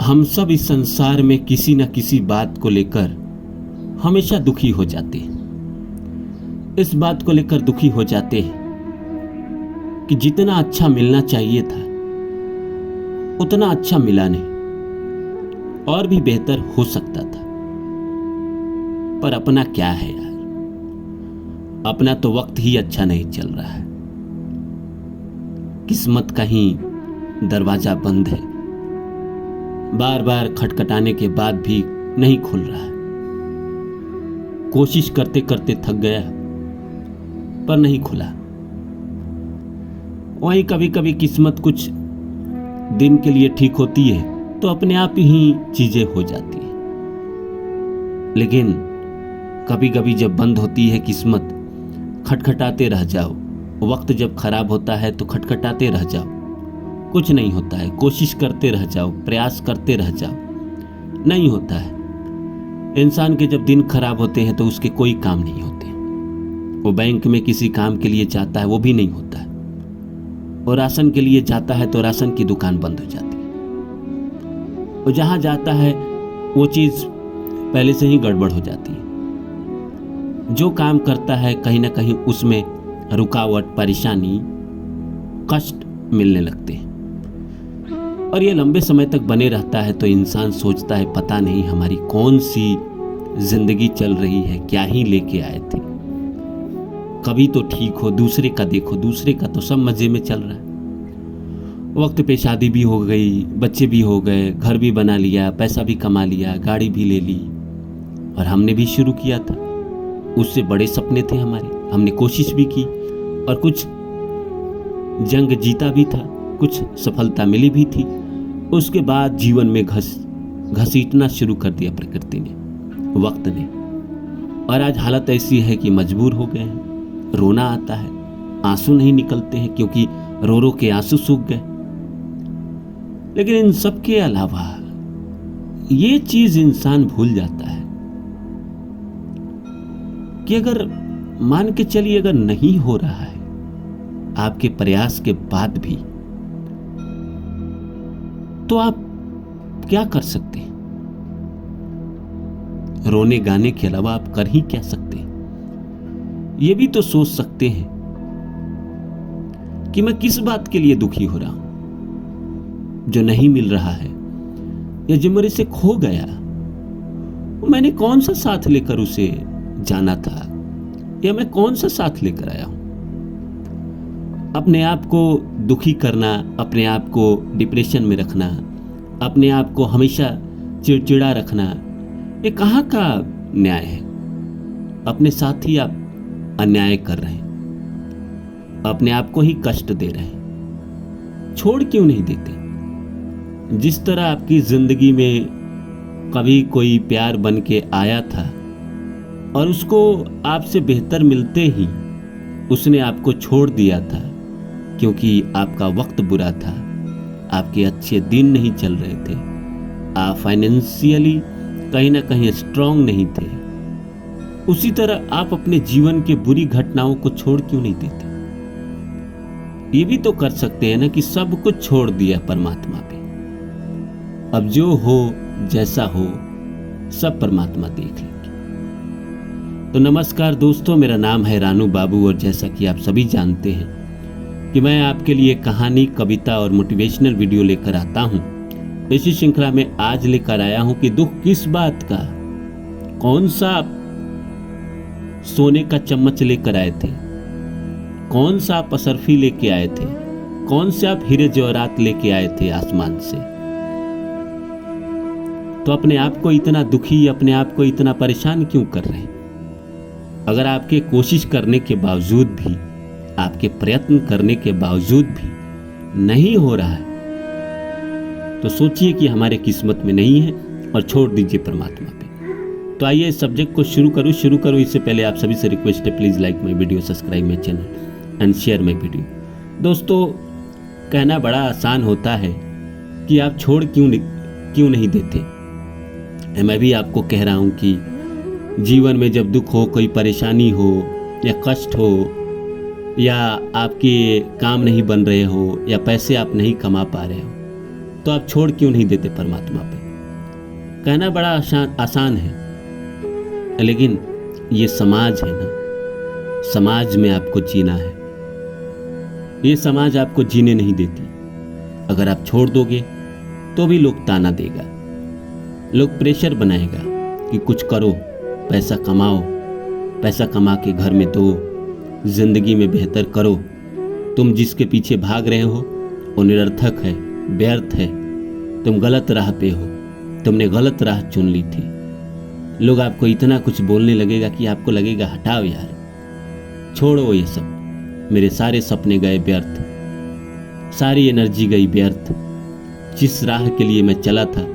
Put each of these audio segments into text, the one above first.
हम सब इस संसार में किसी न किसी बात को लेकर हमेशा दुखी हो जाते हैं। इस बात को लेकर दुखी हो जाते हैं कि जितना अच्छा मिलना चाहिए था उतना अच्छा मिला नहीं, और भी बेहतर हो सकता था। पर अपना क्या है यार, अपना तो वक्त ही अच्छा नहीं चल रहा है। किस्मत का ही दरवाजा बंद है, बार बार खटखटाने के बाद भी नहीं खुल रहा है। कोशिश करते करते थक गया पर नहीं खुला। वहीं कभी कभी किस्मत कुछ दिन के लिए ठीक होती है तो अपने आप ही चीजें हो जाती है। लेकिन कभी कभी जब बंद होती है किस्मत, खटखटाते रह जाओ। वक्त जब खराब होता है तो खटखटाते रह जाओ, कुछ नहीं होता है। कोशिश करते रह जाओ, प्रयास करते रह जाओ, नहीं होता है। इंसान के जब दिन खराब होते हैं तो उसके कोई काम नहीं होते। वो बैंक में किसी काम के लिए जाता है, वो भी नहीं होता है। वो राशन के लिए जाता है तो राशन की दुकान बंद हो जाती है। वो जहां जाता है वो चीज पहले से ही गड़बड़ हो जाती है। जो काम करता है कहीं ना कहीं उसमें रुकावट, परेशानी, कष्ट मिलने लगते हैं। और ये लंबे समय तक बने रहता है तो इंसान सोचता है पता नहीं हमारी कौन सी जिंदगी चल रही है, क्या ही लेके आए थे। कभी तो ठीक हो, दूसरे का देखो, दूसरे का तो सब मजे में चल रहा है। वक्त पे शादी भी हो गई, बच्चे भी हो गए, घर भी बना लिया, पैसा भी कमा लिया, गाड़ी भी ले ली। और हमने भी शुरू किया था, उससे बड़े सपने थे हमारे। हमने कोशिश भी की और कुछ जंग जीता भी था, कुछ सफलता मिली भी थी। उसके बाद जीवन में घसीटना शुरू कर दिया प्रकृति ने, वक्त ने। और आज हालत ऐसी है कि मजबूर हो गए हैं। रोना आता है, आंसू नहीं निकलते हैं क्योंकि रो रो के आंसू सूख गए। लेकिन इन सब के अलावा ये चीज इंसान भूल जाता है कि अगर मान के चलिए अगर नहीं हो रहा है आपके प्रयास के बाद भी, तो आप क्या कर सकते हैं? रोने गाने के अलावा आप कर ही क्या सकते हैं? ये भी तो सोच सकते हैं कि मैं किस बात के लिए दुखी हो रहा हूं। जो नहीं मिल रहा है या जो मेरे से खो गया, मैंने कौन सा साथ लेकर उसे जाना था, या मैं कौन सा साथ लेकर आया हूं। अपने आप को दुखी करना, अपने आप को डिप्रेशन में रखना, अपने आप को हमेशा चिड़चिड़ा रखना, ये कहाँ का न्याय है? अपने साथ ही आप अन्याय कर रहे हैं, अपने आप को ही कष्ट दे रहे हैं। छोड़ क्यों नहीं देते? जिस तरह आपकी जिंदगी में कभी कोई प्यार बन के आया था और उसको आपसे बेहतर मिलते ही उसने आपको छोड़ दिया था क्योंकि आपका वक्त बुरा था, आपके अच्छे दिन नहीं चल रहे थे, आप फाइनेंशियली कहीं ना कहीं स्ट्रांग नहीं थे। उसी तरह आप अपने जीवन के बुरी घटनाओं को छोड़ क्यों नहीं देते? ये भी तो कर सकते हैं ना कि सब कुछ छोड़ दिया परमात्मा पे, अब जो हो जैसा हो सब परमात्मा देख लेंगे। तो नमस्कार दोस्तों, मेरा नाम है रानू बाबू और जैसा कि आप सभी जानते हैं कि मैं आपके लिए कहानी, कविता और मोटिवेशनल वीडियो लेकर आता हूं। इसी श्रृंखला में आज लेकर आया हूं कि दुख किस बात का, कौन सा सोने का चम्मच लेकर आए थे, कौन सा आप असरफी लेके आए थे, कौन से आप हीरे जवाहरात लेके आए थे आसमान से। तो अपने आप को इतना दुखी, अपने आप को इतना परेशान क्यों कर रहे हैं? अगर आपके कोशिश करने के बावजूद भी, आपके प्रयत्न करने के बावजूद भी नहीं हो रहा है तो सोचिए कि हमारे किस्मत में नहीं है और छोड़ दीजिए परमात्मा पे। तो आइए इस सब्जेक्ट को शुरू करूं। इससे पहले आप सभी से रिक्वेस्ट है, please like my video, subscribe my channel and share my video. दोस्तों, कहना बड़ा आसान होता है कि आप छोड़ क्यों नहीं देते। मैं भी आपको कह रहा हूं कि जीवन में जब दुख हो, कोई परेशानी हो या कष्ट हो, या आपके काम नहीं बन रहे हो, या पैसे आप नहीं कमा पा रहे हो, तो आप छोड़ क्यों नहीं देते परमात्मा पे? कहना बड़ा आसान है, लेकिन ये समाज है ना, समाज में आपको जीना है। ये समाज आपको जीने नहीं देती। अगर आप छोड़ दोगे तो भी लोग ताना देगा, लोग प्रेशर बनाएगा कि कुछ करो, पैसा कमाओ, पैसा कमा के घर में दो, जिंदगी में बेहतर करो। तुम जिसके पीछे भाग रहे हो वो निरर्थक है, व्यर्थ है, तुम गलत राह पे हो, तुमने गलत राह चुन ली थी। लोग आपको इतना कुछ बोलने लगेगा कि आपको लगेगा हटाओ यार, छोड़ो ये सब, मेरे सारे सपने गए व्यर्थ, सारी एनर्जी गई व्यर्थ। जिस राह के लिए मैं चला था,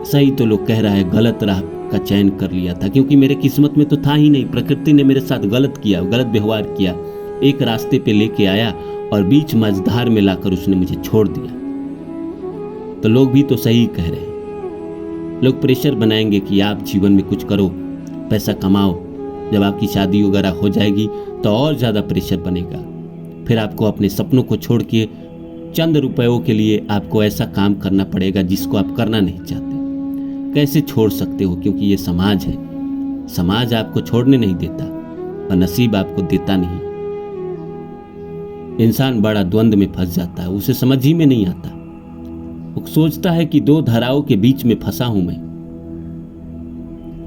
सही तो लोग कह रहा है गलत राह का चयन कर लिया था, क्योंकि मेरे किस्मत में तो था ही नहीं। प्रकृति ने मेरे साथ गलत किया, गलत व्यवहार किया, एक रास्ते पे लेके आया और बीच मझधार में लाकर उसने मुझे छोड़ दिया। तो लोग भी तो सही कह रहे हैं। लोग प्रेशर बनाएंगे कि आप जीवन में कुछ करो, पैसा कमाओ। जब आपकी शादी वगैरह हो जाएगी तो और ज़्यादा प्रेशर बनेगा। फिर आपको अपने सपनों को छोड़ के चंद रुपयों के लिए आपको ऐसा काम करना पड़ेगा जिसको आप करना नहीं चाहते। कैसे छोड़ सकते हो? क्योंकि ये समाज है, समाज आपको छोड़ने नहीं देता और नसीब आपको देता नहीं। इंसान बड़ा द्वंद्व में फंस जाता है, उसे समझ ही में नहीं आता। वो सोचता है कि दो धाराओं के बीच में फंसा हूं मैं,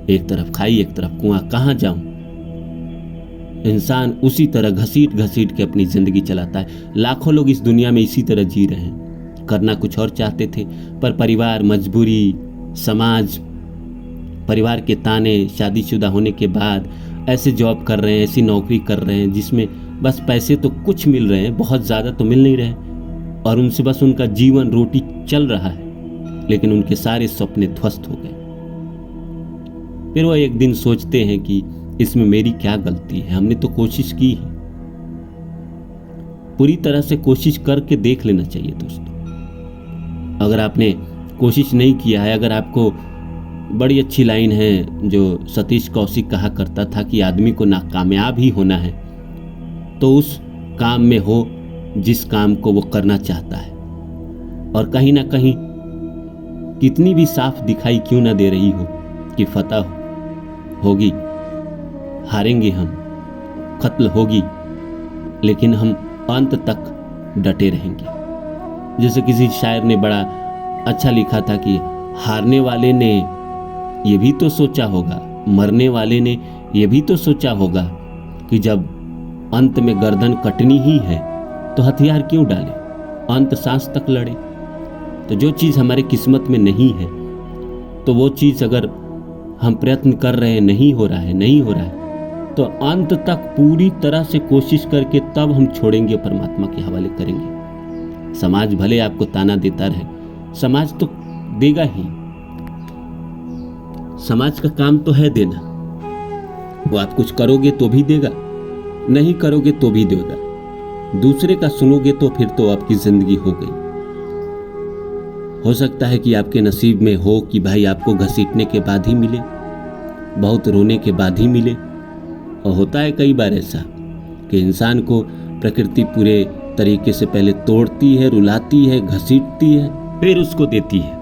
एक तरफ खाई एक तरफ कुआं, कहां जाऊं। इंसान उसी तरह घसीट घसीट के अपनी जिंदगी चलाता है। लाखों लोग इस दुनिया में इसी तरह जी रहे हैं। करना कुछ और चाहते थे, पर परिवार, मजबूरी, समाज, परिवार के ताने, शादीशुदा होने के बाद ऐसे जॉब कर रहे हैं, ऐसी नौकरी कर रहे हैं जिसमें बस पैसे तो कुछ मिल रहे हैं, बहुत ज़्यादा तो मिल नहीं रहे, और उनसे बस उनका जीवन रोटी चल रहा है, लेकिन उनके सारे सपने ध्वस्त हो गए। फिर वो एक दिन सोचते हैं कि इसमें मेरी क्या गलती है, हमने तो कोशिश की है। पूरी तरह से कोशिश करके देख लेना चाहिए दोस्तों। अगर आपने कोशिश नहीं किया है, अगर आपको, बड़ी अच्छी लाइन है जो सतीश कौशिक कहा करता था कि आदमी को नाकामयाब ही होना है, तो उस काम में हो जिस काम को वो करना चाहता है। और कहीं ना कहीं कितनी भी साफ दिखाई क्यों ना दे रही हो कि फतह होगी, हारेंगे हम, कत्ल होगी, लेकिन हम अंत तक डटे रहेंगे। जैसे किसी शायर ने बड़ा अच्छा लिखा था कि हारने वाले ने ये भी तो सोचा होगा, मरने वाले ने ये भी तो सोचा होगा कि जब अंत में गर्दन कटनी ही है तो हथियार क्यों डाले, अंत सांस तक लड़े। तो जो चीज़ हमारे किस्मत में नहीं है, तो वो चीज़ अगर हम प्रयत्न कर रहे हैं, नहीं हो रहा है, तो अंत तक पूरी तरह से कोशिश करके तब हम छोड़ेंगे, परमात्मा के हवाले करेंगे। समाज भले आपको ताना देता रहे, समाज तो देगा ही, समाज का काम तो है देना। वो आप कुछ करोगे तो भी देगा, नहीं करोगे तो भी देगा। दूसरे का सुनोगे तो फिर तो आपकी जिंदगी हो गई। हो सकता है कि आपके नसीब में हो कि भाई आपको घसीटने के बाद ही मिले, बहुत रोने के बाद ही मिले। और होता है कई बार ऐसा कि इंसान को प्रकृति पूरे तरीके से पहले तोड़ती है, रुलाती है, घसीटती है, फिर उसको देती है।